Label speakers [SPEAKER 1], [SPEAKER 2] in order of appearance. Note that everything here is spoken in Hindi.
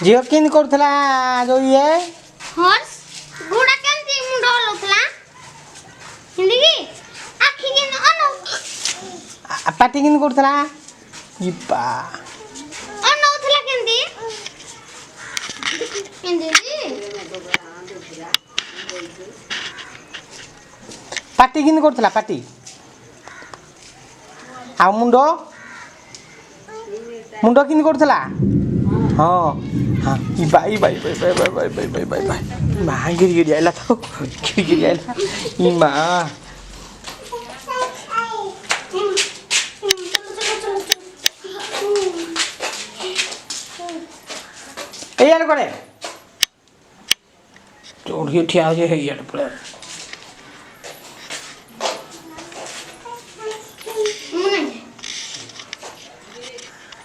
[SPEAKER 1] झियो किन करथला जो ये
[SPEAKER 2] हॉर्स गुड़ा केमती मुंडो हलौथला हिंदी की आखि के अनो
[SPEAKER 1] पाटी किन करथला इपा
[SPEAKER 2] अनौथला केमती हिंदी
[SPEAKER 1] पाटी किन करथला पाटी आ मुंडो मुंडो किन करथला हां हां बाई मां गिरी आइला तो गिरी आइला ई मां ए यार करे चोर के ठिया जे है यार